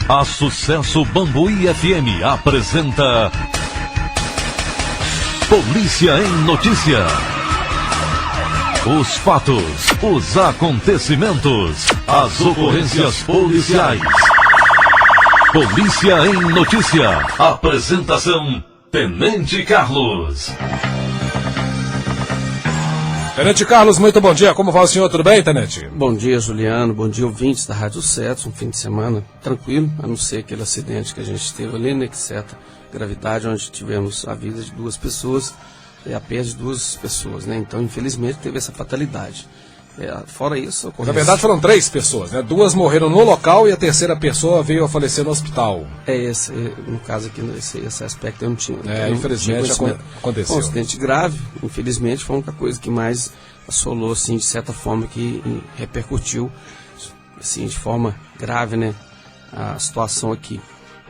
A Sucesso Bambuí FM apresenta Polícia em Notícia. Os fatos, os acontecimentos, as ocorrências policiais. Polícia em Notícia. Apresentação: Tenente Carlos. Tenente Carlos, muito bom dia. Como vai o senhor? Tudo bem, Tenente? Bom dia, Juliano. Bom dia, ouvintes da Rádio Setos. Um fim de semana tranquilo, a não ser aquele acidente que a gente teve ali, né, que certa gravidade, onde tivemos a vida de duas pessoas e a perda de duas pessoas, né? Então, infelizmente, teve essa fatalidade. Fora isso, ocorreu... Na verdade, foram 3 pessoas, né? 2 morreram no local e a terceira pessoa veio a falecer no hospital. No caso aqui, esse aspecto eu não tinha. Infelizmente aconteceu. Um acidente grave, infelizmente, foi a única coisa que mais assolou, assim, de certa forma, que repercutiu, assim, de forma grave, né, a situação aqui.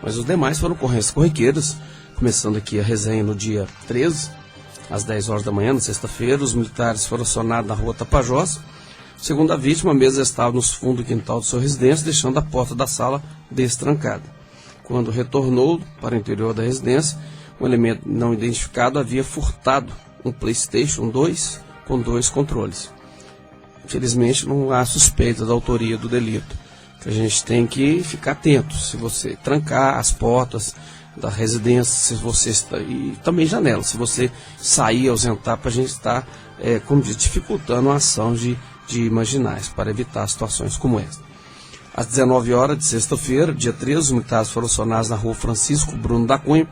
Mas os demais foram ocorrências corriqueiras, começando aqui a resenha no dia 13, às 10 horas da manhã, na sexta-feira. Os militares foram acionados na rua Tapajós. Segundo a vítima, a mesa estava nos fundos do quintal de sua residência, deixando a porta da sala destrancada. Quando retornou para o interior da residência, um elemento não identificado havia furtado um PlayStation 2 com 2 controles. Infelizmente, não há suspeita da autoria do delito. A gente tem que ficar atento. Se você trancar as portas da residência, se você está, e também janelas, se você sair, ausentar, para a gente estar, como diz, dificultando a ação de marginais, para evitar situações como essa. Às 19 horas de sexta-feira, dia 13, os militares foram acionados na rua Francisco Bruno da Cunha.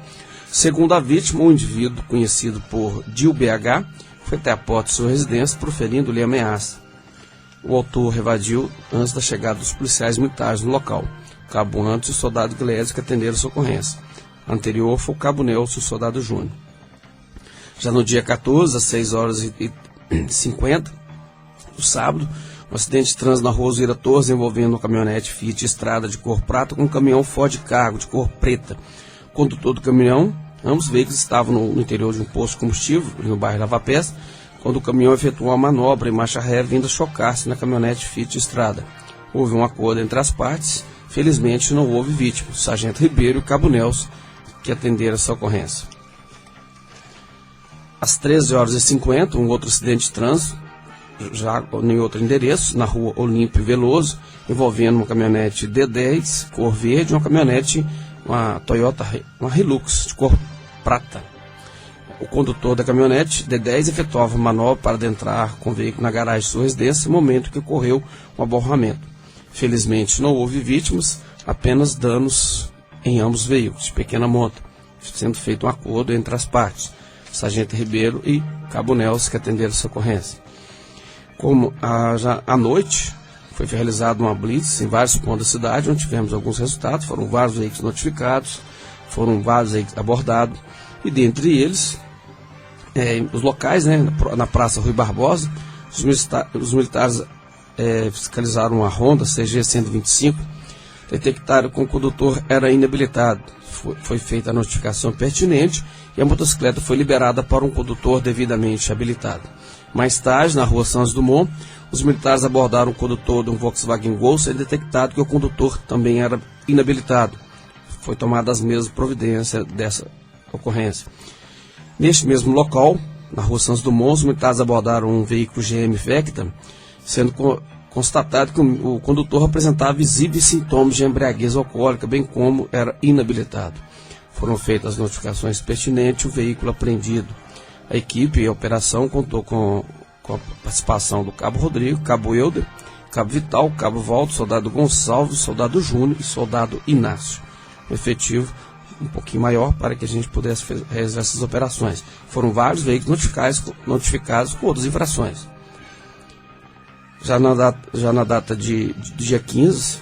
Segundo a vítima, um indivíduo conhecido por Dil BH foi até a porta de sua residência, proferindo-lhe ameaça. O autor evadiu antes da chegada dos policiais militares no local. O cabo Antes e o soldado Gleésio que atenderam a sua ocorrência. Anterior foi o cabo Nelson e o soldado Júnior. Já no dia 14, às 6 horas e 50, no sábado, um acidente de trânsito na rua Oswira Torres envolvendo uma caminhonete Fiat Estrada de cor prata com um caminhão Ford Cargo de cor preta. O condutor do caminhão, ambos os veículos estavam no interior de um posto de combustível, no bairro Lava Pés, quando o caminhão efetuou uma manobra em marcha ré vindo a chocar-se na caminhonete Fiat Estrada. Houve um acordo entre as partes, felizmente não houve vítima. O sargento Ribeiro e o cabo Nelson que atenderam essa ocorrência. Às 13 horas e 50, um outro acidente de trânsito, já em outro endereço, na rua Olímpio Veloso, envolvendo uma caminhonete D10, cor verde, e uma caminhonete, uma Toyota, uma Hilux, de cor prata. O condutor da caminhonete D10 efetuava uma manobra para adentrar com o veículo na garagem de sua residência, no momento que ocorreu um aborramento. Felizmente não houve vítimas, apenas danos em ambos os veículos, de pequena monta, sendo feito um acordo entre as partes, sargento Ribeiro e cabo Nelson, que atenderam essa ocorrência. Como já à noite foi realizada uma blitz em vários pontos da cidade, onde tivemos alguns resultados, foram vários veículos notificados, foram vários veículos abordados, e dentre eles, os locais, né, na Praça Rui Barbosa, os militares fiscalizaram uma Honda CG 125, detectaram que o condutor era inabilitado. Foi feita a notificação pertinente e a motocicleta foi liberada para um condutor devidamente habilitado. Mais tarde, na rua Santos Dumont, os militares abordaram o condutor de um Volkswagen Gol, sendo detectado que o condutor também era inabilitado. Foi tomada as mesmas providências dessa ocorrência. Neste mesmo local, na rua Santos Dumont, os militares abordaram um veículo GM Vectra, sendo constatado que o condutor apresentava visíveis sintomas de embriaguez alcoólica, bem como era inabilitado. Foram feitas as notificações pertinentes e o veículo apreendido. A equipe e a operação contou com a participação do cabo Rodrigo, cabo Euder, cabo Vital, cabo Valdo, soldado Gonçalves, soldado Júnior e soldado Inácio. Um efetivo um pouquinho maior para que a gente pudesse realizar essas operações. Foram vários veículos notificados com outras infrações. Já na data de dia 15,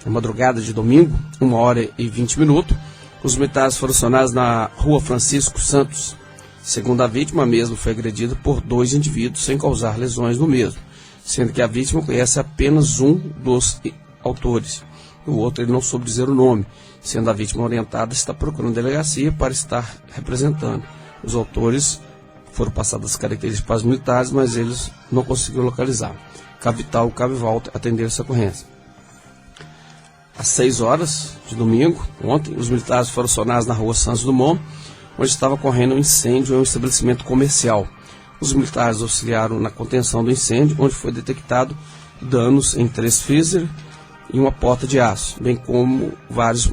madrugada de domingo, 1h20, os militares foram acionados na rua Francisco Santos. Segundo a vítima, a mesma foi agredida por 2 indivíduos sem causar lesões no mesmo, sendo que a vítima conhece apenas um dos autores. O outro ele não soube dizer o nome, sendo a vítima orientada, está procurando delegacia para estar representando. Os autores foram passadas as características para os militares, mas eles não conseguiram localizar. Cabo Vital e Cabo Valdo atenderam essa ocorrência. às 6 horas de domingo, ontem, os militares foram acionados na rua Santos Dumont, onde estava ocorrendo um incêndio em um estabelecimento comercial. Os militares auxiliaram na contenção do incêndio, onde foi detectado danos em 3 freezer e uma porta de aço, bem como várias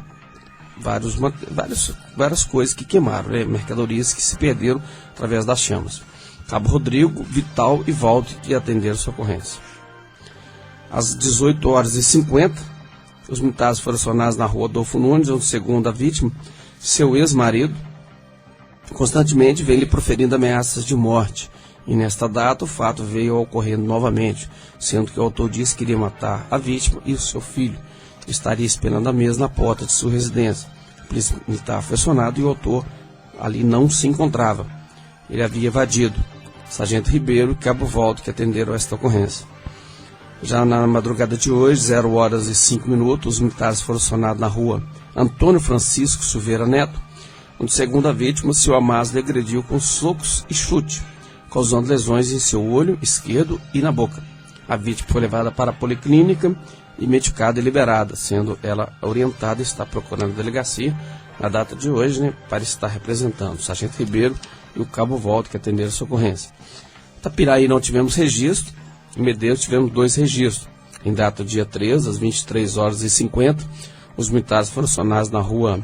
coisas que queimaram, né? Mercadorias que se perderam através das chamas. Cabo Rodrigo, Vital e Valdo que atenderam sua ocorrência. Às 18h50, os militares foram acionados na rua Adolfo Nunes, onde, segundo a vítima, seu ex-marido constantemente vem lhe proferindo ameaças de morte. E nesta data o fato veio a ocorrer novamente, sendo que o autor disse que queria matar a vítima e o seu filho. Estaria esperando a mesa na porta de sua residência. O polícia militar foi acionado e o autor ali não se encontrava. Ele havia evadido. Sargento Ribeiro e Cabo Valdo que atenderam esta ocorrência. Já na madrugada de hoje, 0h05, os militares foram acionados na rua Antônio Francisco Silveira Neto, onde, segundo a vítima, seu amazo lhe agrediu com socos e chute, causando lesões em seu olho esquerdo e na boca. A vítima foi levada para a policlínica e medicada e liberada, sendo ela orientada a estar procurando a delegacia na data de hoje, né, para estar representando o Sargento Ribeiro e o Cabo Valdo que atenderam essa ocorrência. Tapiraí não tivemos registro. Em Medeiros tivemos 2 registros. Em data dia 13, às 23h50, os militares foram acionados na rua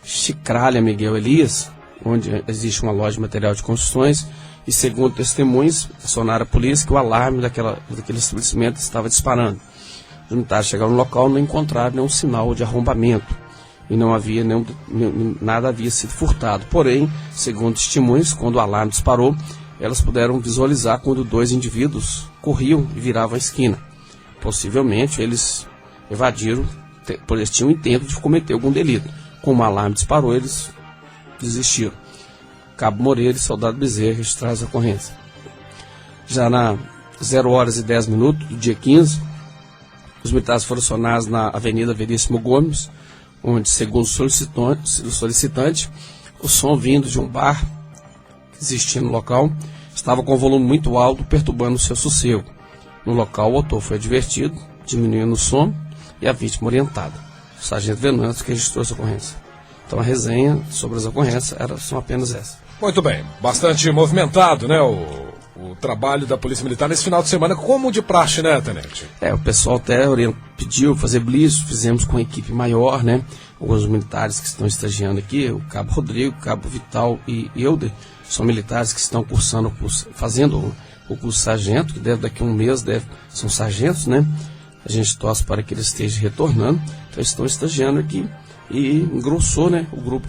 Chicralha Miguel Elias, onde existe uma loja de material de construções, e segundo testemunhos, acionaram a polícia que o alarme daquele estabelecimento estava disparando. Os militares chegaram no local e não encontraram nenhum sinal de arrombamento, e não havia nada havia sido furtado. Porém, segundo testemunhos, quando o alarme disparou, elas puderam visualizar quando 2 indivíduos corriam e viravam a esquina. Possivelmente eles evadiram, pois eles tinham o intento de cometer algum delito. Como o alarme disparou, eles desistiram. Cabo Moreira e Soldado Bezerra registraram a ocorrência. Já na 0h10 do dia 15, os militares foram acionados na Avenida Veríssimo Gomes, onde, segundo o solicitante, o som vindo de um bar que existia no local estava com um volume muito alto, perturbando o seu sossego. No local, o autor foi advertido, diminuindo o som, e a vítima orientada. O sargento Venâncio que registrou essa ocorrência. Então a resenha sobre as ocorrências são apenas essas. Muito bem, bastante movimentado, né, o trabalho da Polícia Militar nesse final de semana, como de praxe, né, Tenente? O pessoal até pediu fazer blitz, fizemos com a equipe maior, né, alguns militares que estão estagiando aqui, o Cabo Rodrigo, Cabo Vital e Euder, são militares que estão cursando fazendo o curso sargento, que daqui a um mês são sargentos, né? A gente torce para que eles estejam retornando. Então estão estagiando aqui e engrossou, né, o grupo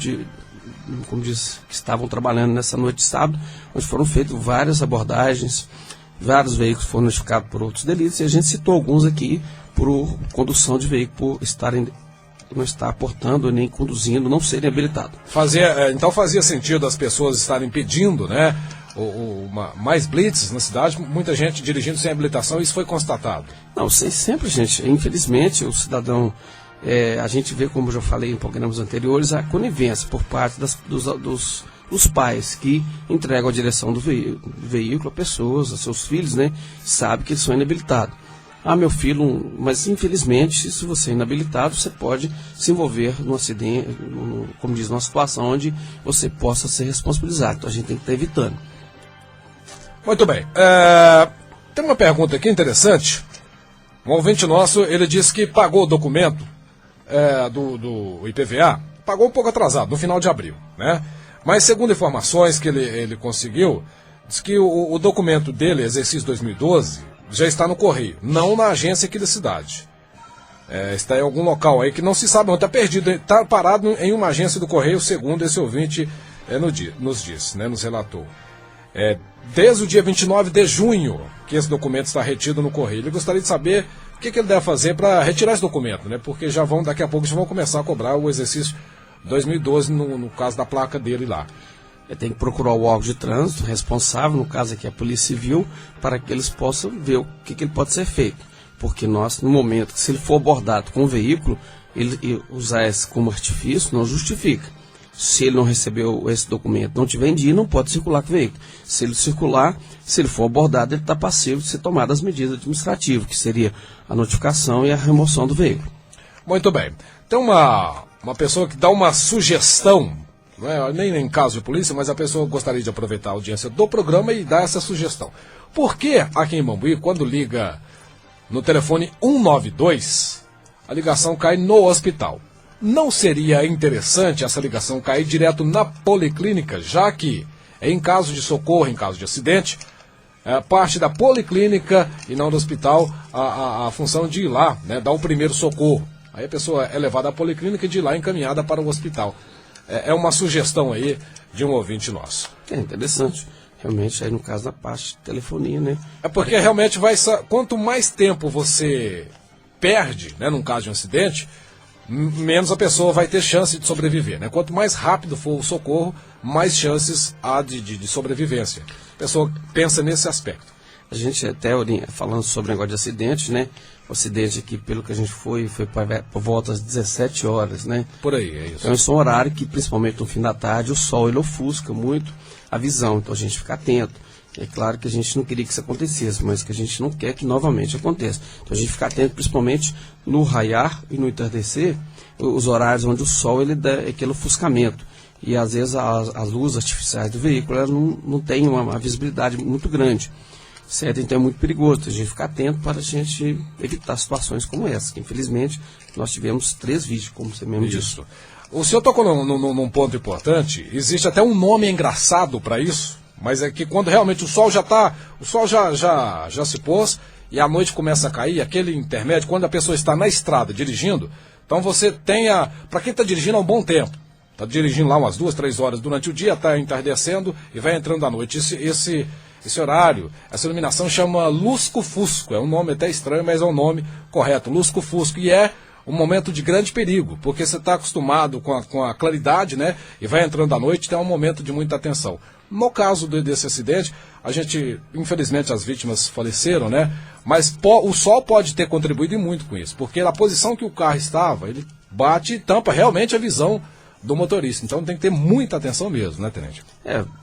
como diz, que estavam trabalhando nessa noite de sábado, onde foram feitas várias abordagens, vários veículos foram notificados por outros delitos, e a gente citou alguns aqui por condução de veículo, por não estar portando nem conduzindo, não serem habilitados. Então fazia sentido as pessoas estarem pedindo, né, mais blitzes na cidade, muita gente dirigindo sem habilitação, isso foi constatado? Não, sempre, gente. Infelizmente, o cidadão, a gente vê, como eu já falei em programas anteriores, a conivência por parte dos pais que entregam a direção do veículo a pessoas, a seus filhos, né, sabe que eles são inabilitados. Meu filho, mas infelizmente, se você é inabilitado, você pode se envolver num acidente, como diz, numa situação onde você possa ser responsabilizado. Então a gente tem que estar evitando. Muito bem. Tem uma pergunta aqui interessante. Um ouvinte nosso, ele disse que pagou o documento do IPVA, pagou um pouco atrasado, no final de abril, né? Mas segundo informações que ele conseguiu, diz que o documento dele, exercício 2012, já está no correio, não na agência aqui da cidade. Está em algum local aí que não se sabe onde, está perdido, está parado em uma agência do correio, segundo esse ouvinte nos disse, né, nos relatou. Desde o dia 29 de junho que esse documento está retido no correio. Ele gostaria de saber o que ele deve fazer para retirar esse documento, né, porque daqui a pouco já vão começar a cobrar o exercício 2012 no caso da placa dele lá. Ele tem que procurar o órgão de trânsito responsável, no caso aqui a Polícia Civil, para que eles possam ver o que ele pode ser feito. Porque nós, no momento que se ele for abordado com o veículo, ele usar esse como artifício não justifica. Se ele não recebeu esse documento, não tiver em dia, não pode circular com o veículo. Se ele circular, se ele for abordado, ele está passivo de ser tomado as medidas administrativas, que seria a notificação e a remoção do veículo. Muito bem. Tem uma pessoa que dá uma sugestão, não é, nem em caso de polícia, mas a pessoa gostaria de aproveitar a audiência do programa e dar essa sugestão. Por que aqui em Bambuí, quando liga no telefone 192, a ligação cai no hospital? Não seria interessante essa ligação cair direto na policlínica, já que em caso de socorro, em caso de acidente, parte da policlínica e não do hospital a função de ir lá, né, dar o primeiro socorro. Aí a pessoa é levada à policlínica e de lá encaminhada para o hospital. É uma sugestão aí de um ouvinte nosso. É interessante. Realmente, aí no caso da parte de telefonia, né? É porque realmente quanto mais tempo você perde, né, num caso de um acidente, menos a pessoa vai ter chance de sobreviver, né? Quanto mais rápido for o socorro, mais chances há de sobrevivência. A pessoa pensa nesse aspecto. A gente até, falando sobre o negócio de acidente, né? O acidente aqui, pelo que a gente foi por volta das 17 horas, né? Por aí, é isso. Então, esse é um horário que, principalmente no fim da tarde, o sol ele ofusca muito a visão. Então, a gente fica atento. É claro que a gente não queria que isso acontecesse, mas que a gente não quer que novamente aconteça. Então, a gente fica atento, principalmente no raiar e no entardecer, os horários onde o sol ele dá aquele ofuscamento. E, às vezes, as luzes artificiais do veículo ela não tem uma visibilidade muito grande. Certo? Então é muito perigoso, a gente ficar atento para a gente evitar situações como essa, que infelizmente nós tivemos 3 vídeos, como você mesmo disse. O senhor tocou num ponto importante, existe até um nome engraçado para isso, mas é que quando realmente o sol já se pôs e a noite começa a cair, aquele intermédio, quando a pessoa está na estrada dirigindo, então você tenha, para quem está dirigindo há um bom tempo, está dirigindo lá umas 2, 3 horas durante o dia, está entardecendo e vai entrando à noite, esse horário, essa iluminação chama lusco-fusco, é um nome até estranho, mas é um nome correto, lusco-fusco, e é um momento de grande perigo, porque você está acostumado com a claridade, né, e vai entrando à noite, então é um momento de muita atenção. No caso desse acidente, infelizmente as vítimas faleceram, né, mas o sol pode ter contribuído e muito com isso, porque na posição que o carro estava, ele bate e tampa realmente a visão do motorista. Então tem que ter muita atenção mesmo, né, tenente?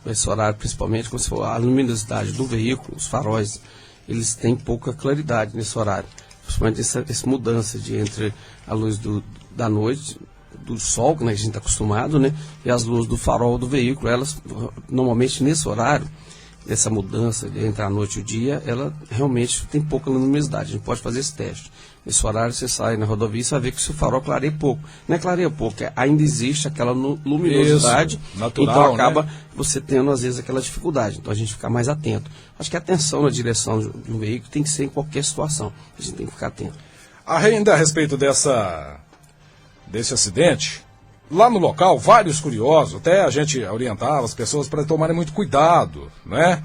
Esse horário, principalmente, como se for a luminosidade do veículo, os faróis, eles têm pouca claridade nesse horário. Principalmente essa mudança entre a luz da noite, do sol, né, que a gente está acostumado, né, e as luzes do farol do veículo, elas, normalmente nesse horário, essa mudança entre a noite e o dia, ela realmente tem pouca luminosidade. A gente pode fazer esse teste. Nesse horário você sai na rodovia e você vai ver que se o farol clareia pouco. Não é clareia pouco, ainda existe aquela luminosidade. Isso, natural, então acaba, né, você tendo às vezes aquela dificuldade. Então a gente fica mais atento. Acho que a atenção na direção de um veículo tem que ser em qualquer situação. A gente tem que ficar atento. Ainda a respeito desse acidente, lá no local, vários curiosos, até a gente orientava as pessoas para tomarem muito cuidado, né,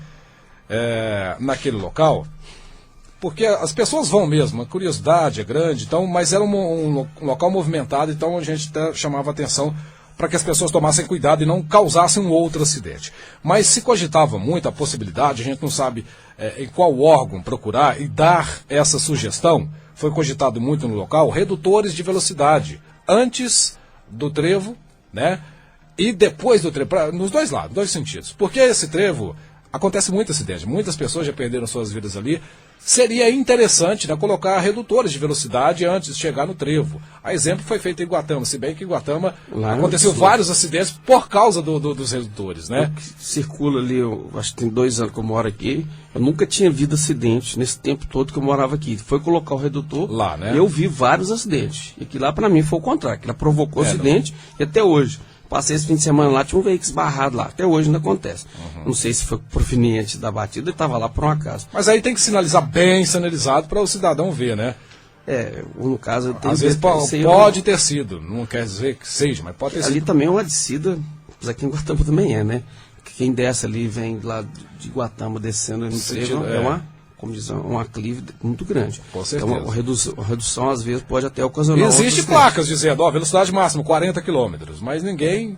naquele local, porque as pessoas vão mesmo, a curiosidade é grande, então, mas era um local movimentado, então a gente até chamava atenção para que as pessoas tomassem cuidado e não causassem um outro acidente. Mas se cogitava muito a possibilidade, a gente não sabe em qual órgão procurar e dar essa sugestão, foi cogitado muito no local, redutores de velocidade, antes do trevo, né, e depois do trevo, nos dois lados, dois sentidos. Porque esse trevo, acontece muito acidente, muitas pessoas já perderam suas vidas ali. Seria interessante, né, colocar redutores de velocidade antes de chegar no trevo. A exemplo foi feito em Iguatama, se bem que em Iguatama aconteceu vários acidentes por causa dos redutores, né? Circula ali, eu acho que tem 2 anos que eu moro aqui, eu nunca tinha visto acidente nesse tempo todo que eu morava aqui. Foi colocar o redutor lá, né? E eu vi vários acidentes. E que lá pra mim foi o contrário, que lá provocou acidente e até hoje. Passei esse fim de semana lá, tinha um veículo esbarrado lá. Até hoje ainda acontece. Não sei se foi proveniente da batida e estava lá por um acaso. Mas aí tem que sinalizar bem sinalizado para o cidadão ver, né? No caso... Às vezes pode ter sido, não quer dizer que seja, mas pode ter sido. Ali também é uma descida, mas aqui em Iguatama também né? Quem desce ali, vem lá de Iguatama descendo no trevo, como diz, um aclive muito grande. Com certeza. Então, a redução, às vezes, pode até ocasionar... Existem placas dizendo, velocidade máxima, 40 km, mas ninguém...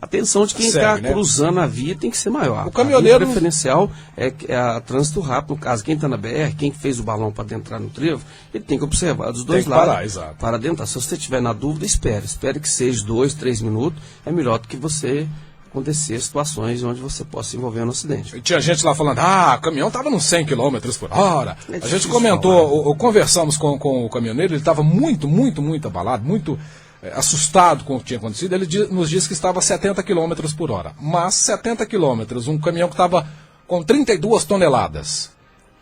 Atenção de quem está cruzando a via tem que ser maior. O caminhoneiro... A via preferencial é a trânsito rápido. No caso, quem está na BR, quem fez o balão para entrar no trevo, ele tem que observar dos dois lados. Parar, exato. Para adentrar. Se você estiver na dúvida, espere. Espere que seja 2, 3 minutos. É melhor do que você acontecer situações onde você possa se envolver no acidente. Tinha gente lá falando, o caminhão estava nos 100 km por hora. É A gente comentou, conversamos com o caminhoneiro, ele estava muito abalado, muito assustado com o que tinha acontecido. Ele nos disse que estava a 70 km por hora. Mas 70 km, um caminhão que estava com 32 toneladas.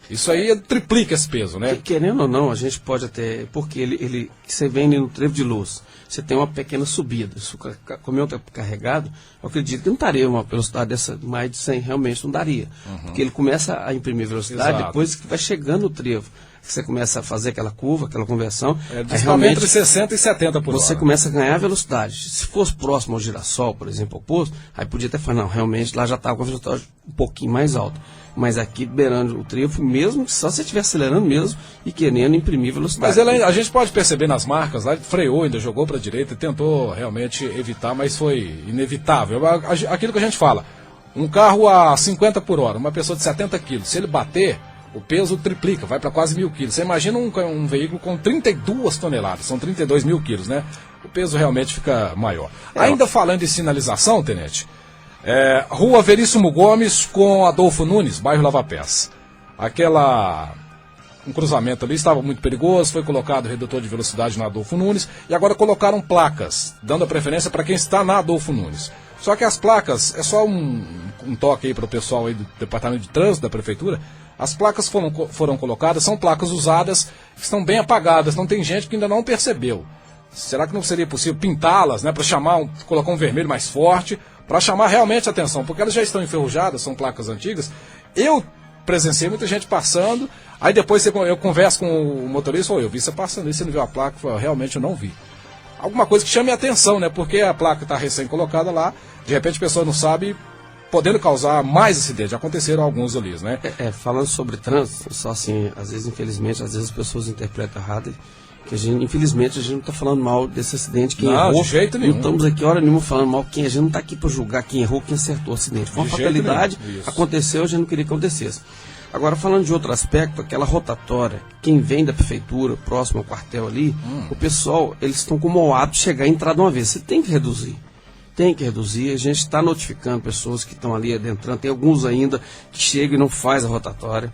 Isso aí triplica esse peso, né? Querendo ou não, a gente pode até... Porque você vem no trevo de luz, você tem uma pequena subida. Se o caminhão está carregado, eu acredito que não daria uma velocidade dessa mais de 100, realmente não daria. Porque ele começa a imprimir velocidade. Exato. Depois que vai chegando no trevo, que você começa a fazer aquela curva, aquela conversão... realmente entre 60 e 70 por hora. Você começa a ganhar velocidade. Se fosse próximo ao girassol, por exemplo, ao posto, aí podia até falar, não, realmente lá já estava com a velocidade um pouquinho mais alta. Mas aqui, beirando o trevo, mesmo que só você estiver acelerando mesmo e querendo imprimir velocidade. Mas a gente pode perceber nas marcas, lá ele freou, ainda jogou para a direita e tentou realmente evitar, mas foi inevitável. Aquilo que a gente fala, um carro a 50 por hora, uma pessoa de 70 quilos, se ele bater, o peso triplica, vai para quase 1.000 quilos. Você imagina um veículo com 32 toneladas, são 32 mil quilos, né? O peso realmente fica maior. Ainda falando em sinalização, Tenente, Rua Veríssimo Gomes com Adolfo Nunes, bairro Lavapés. Um cruzamento ali estava muito perigoso, foi colocado redutor de velocidade na Adolfo Nunes e agora colocaram placas, dando a preferência para quem está na Adolfo Nunes. Só que as placas, é só um toque aí para o pessoal aí do Departamento de Trânsito da Prefeitura, as placas foram colocadas, são placas usadas, que estão bem apagadas, não tem gente que ainda não percebeu. Será que não seria possível pintá-las, né, para colocar um vermelho mais forte, para chamar realmente a atenção, porque elas já estão enferrujadas, são placas antigas. Eu presenciei muita gente passando, aí depois eu converso com o motorista, eu vi você passando, você não viu a placa? Eu falei, realmente eu não vi. Alguma coisa que chame a atenção, né, porque a placa está recém-colocada lá, de repente a pessoa não sabe, podendo causar mais acidentes. Já aconteceram alguns ali, né? Falando sobre trânsito, só assim, às vezes, infelizmente, às vezes as pessoas interpretam errado, que infelizmente, a gente não está falando mal desse acidente, quem errou. De jeito nenhum. Não estamos aqui hora nenhuma falando mal, a gente não está aqui para julgar quem errou, quem acertou o acidente. Foi uma fatalidade, aconteceu, a gente não queria que acontecesse. Agora, falando de outro aspecto, aquela rotatória, quem vem da prefeitura, próximo ao quartel ali, o pessoal, eles estão como o hábito de chegar e entrar de uma vez. Você tem que reduzir. A gente está notificando pessoas que estão ali adentrando, tem alguns ainda que chegam e não faz a rotatória.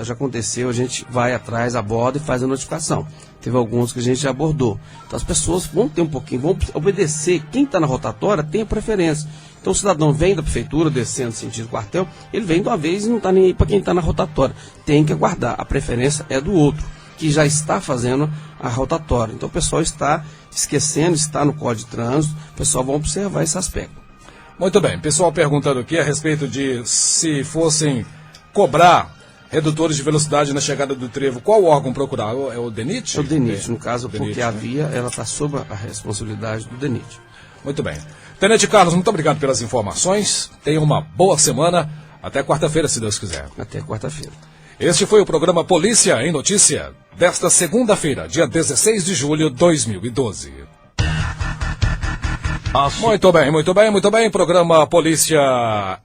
Já aconteceu, a gente vai atrás, aborda e faz a notificação. Teve alguns que a gente já abordou. Então as pessoas vão ter vão obedecer. Quem está na rotatória tem a preferência. Então o cidadão vem da prefeitura, descendo sentido quartel, ele vem de uma vez e não está nem aí para quem está na rotatória. Tem que aguardar. A preferência é do outro, que já está fazendo a rotatória. Então o pessoal está esquecendo, está no Código de Trânsito, o pessoal vai observar esse aspecto. Muito bem, pessoal perguntando aqui a respeito de se fossem cobrar redutores de velocidade na chegada do trevo, qual órgão procurar? É o DENIT? É o DENIT, no caso, DENIT, porque a via ela está sob a responsabilidade do DENIT. Muito bem. Tenente Carlos, muito obrigado pelas informações. Tenha uma boa semana. Até quarta-feira, se Deus quiser. Até quarta-feira. Este foi o programa Polícia em Notícia, desta segunda-feira, dia 16 de julho de 2012. Muito bem. Programa Polícia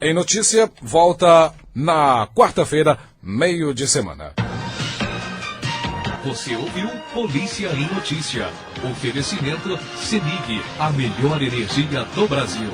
em Notícia volta na quarta-feira, meio de semana. Você ouviu Polícia em Notícia. Oferecimento CEMIG, a melhor energia do Brasil.